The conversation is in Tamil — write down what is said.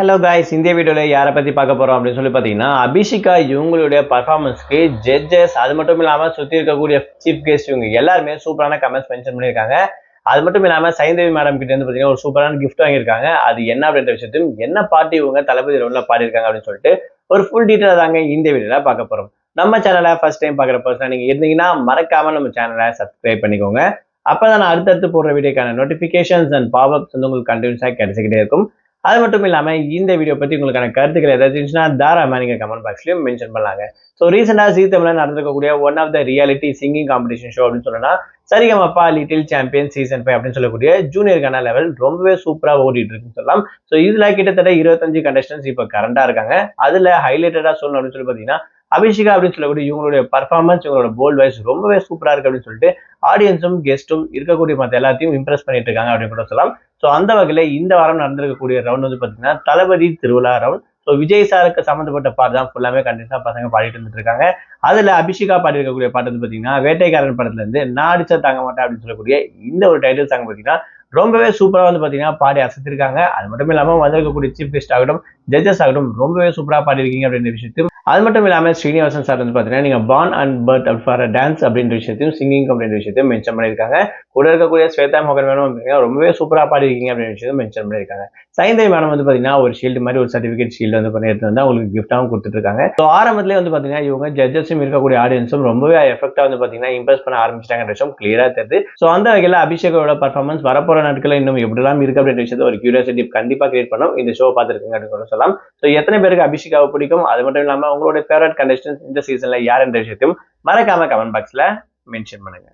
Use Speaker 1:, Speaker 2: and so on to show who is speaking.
Speaker 1: ஹலோ காய்ஸ், இந்த வீடியோவில் யாரை பற்றி பார்க்க போகிறோம் அப்படின்னு சொல்லி பார்த்தீங்கன்னா, அபிஷிகா இவங்களுடைய பர்ஃபார்மன்ஸ்க்கு ஜட்ஜஸ் அது மட்டும் இல்லாமல் சுற்றி இருக்கக்கூடிய சீஃப் கெஸ்ட் இவங்க எல்லாருமே சூப்பரான கமெண்ட்ஸ் மென்ஷன் பண்ணியிருக்காங்க. அது மட்டும் இல்லாமல் சைந்தவி மேடம் கிட்ட இருந்து பார்த்தீங்கன்னா ஒரு சூப்பரான கிஃப்ட் வாங்கியிருக்காங்க. அது என்ன அப்படின்ற விஷயத்தையும் என்ன பாட்டு இவங்க தளபதி ரோலில் பாடியிருக்காங்க அப்படின்னு சொல்லிட்டு ஒரு ஃபுல் டீட்டெயில் தாங்க இந்த வீடியோவில் பார்க்க போகிறோம். நம்ம சேனலை ஃபர்ஸ்ட் டைம் பார்க்குற பர்சனாக நீங்கள் இருந்தீங்கன்னா மறக்காமல் நம்ம சேனலை சப்ஸ்கிரைப் பண்ணிக்கோங்க. அப்போ தான் நான் அடுத்தடுத்து போடுற வீடியோக்கான நோட்டிஃபிகேஷன்ஸ் அண்ட் பாப்அப்ஸ் வந்து உங்களுக்கு கண்டினியூஸாக கிடைச்சிக்கிட்டே இருக்கும். அது மட்டும் இல்லாம இந்த வீடியோ பத்தி உங்களுக்கான கருத்துக்கள் ஏதாவது இருந்துச்சுன்னா தாராளமா நீங்க கமெண்ட் பாக்ஸ்லயும் மென்ஷன் பண்ணலாங்க. ஸோ ரீசெண்டா ஜீ தமிழ்ல நடந்திருக்கக்கூடிய one of the reality singing competition show அப்படின்னு சொன்னா சரிகமப்பா லிட்டில் சாம்பியன் சீசன் 5 அப்படின்னு சொல்லக்கூடிய ஜூனியருக்கான லெவல் ரொம்பவே சூப்பரா ஓடிட்டு இருக்குன்னு சொல்லலாம். ஸோ இதுல கிட்டத்தட்ட 25 கண்டஸ்டன்ஸ் இப்போ கரண்டா இருக்காங்க. அதுல ஹைலைட்டடா சொல்லணும் அப்படின்னு சொல்லி பாத்தீங்கன்னா அபிஷிகா அப்படின்னு சொல்லக்கூடிய இவங்களுடைய பர்ஃபார்மன்ஸ், இவங்களோட போல்ட் வைஸ் ரொம்பவே சூப்பரா இருக்கு அப்படின்னு சொல்லிட்டு ஆடியன்ஸும் கெஸ்ட்டும் இருக்கக்கூடிய மற்ற எல்லாத்தையும் இம்ப்ரெஸ் பண்ணிட்டு இருக்காங்க அப்படின்னு கூட சொல்லலாம். ஸோ அந்த வகையில இந்த வாரம் நடந்திருக்கக்கூடிய ரவுண்ட் வந்து பாத்தீங்கன்னா தளபதி திருவிழா ரவுண்ட். ஸோ விஜய் சாருக்கு சம்மந்தப்பட்ட பாட்டு தான் ஃபுல்லாமே கண்டிப்பா பசங்க பாடிட்டு வந்துட்டு இருக்காங்க. அதுல அபிஷிகா பாடிருக்கக்கூடிய பாட்டு வந்து பாத்தீங்கன்னா வேட்டைக்காரன் படத்துல இருந்து நான் அடிச்சா தாங்க மாட்டேன் அப்படின்னு சொல்லக்கூடிய இந்த ஒரு டைட்டில் சாங் பாத்தீங்கன்னா ரொம்பவே சூப்பரா வந்து பாத்தீங்கன்னா பாடி அசத்திருக்காங்க. அது மட்டும் இல்லாம வந்திருக்கக்கூடிய சீஃப் கெஸ்ட் ஆகட்டும், ஜட்ஜஸ் ஆகட்டும் ரொம்பவே சூப்பரா பாடிருக்கீங்க அப்படின்ற விஷயத்தையும், அது மட்டும் இல்லாமல் ஸ்ரீனிவாசன் சார் வந்து பார்த்தீங்கன்னா நீங்கள் born and birth for dance அப்படின்ற விஷயத்தையும் சிங்கிங் அப்படின்ற விஷயத்தையும் மென்ஷன் பண்ணியிருக்காங்க. கூட இருக்கக்கூடிய ஸ்வேதா மோகன் மேடம் அப்படின்னா ரொம்பவே சூப்பராக பாடிருக்கீங்க அப்படின்ற விஷயத்தையும் மென்ஷன் பண்ணியிருக்காங்க. சைந்தவி மேடம் வந்து பார்த்தீங்கன்னா ஒரு ஷீல்டு மாதிரி ஒரு சர்டிஃபிகேட் ஷீல்டு வந்து பண்ணிட்டு வந்து அவங்களுக்கு கிஃப்டாகவும் கொடுத்துருக்காங்க. ஸோ ஆரம்பத்திலே வந்து பார்த்தீங்கன்னா இவங்க ஜட்ஜஸும் இருக்கக்கூடிய ஆடியன்ஸும் ரொம்பவே எஃபெக்டாக வந்து பார்த்தீங்கன்னா இம்ப்ரெஸ் பண்ண ஆரம்பிச்சிட்டாங்க விஷயம் கிளியராக தெரியுது. ஸோ அந்த வகையில் அபிஷேகோட பர்ஃபார்மன்ஸ் வரப்போகிற நாட்களில் இன்னும் எப்படிலாம் இருக்கு அப்படின்ற விஷயத்தை ஒரு கியூரியாசிட்டி கண்டிப்பாக கிரியேட் பண்ணும். இந்த ஷோ பார்த்துருக்கீங்க அப்படின்னு சொல்லலாம். ஸோ எத்தனை பேருக்கு அபிஷேகாவை பிடிக்கும், அது மட்டும் இல்லாமல் உங்களுடைய ஃபேவரட் கண்டஸ்டன்ஸ் இந்த சீசன்ல யார் என்ற விஷயத்தையும் மறக்காம கமெண்ட் பாக்ஸ்ல மென்ஷன் பண்ணுங்க.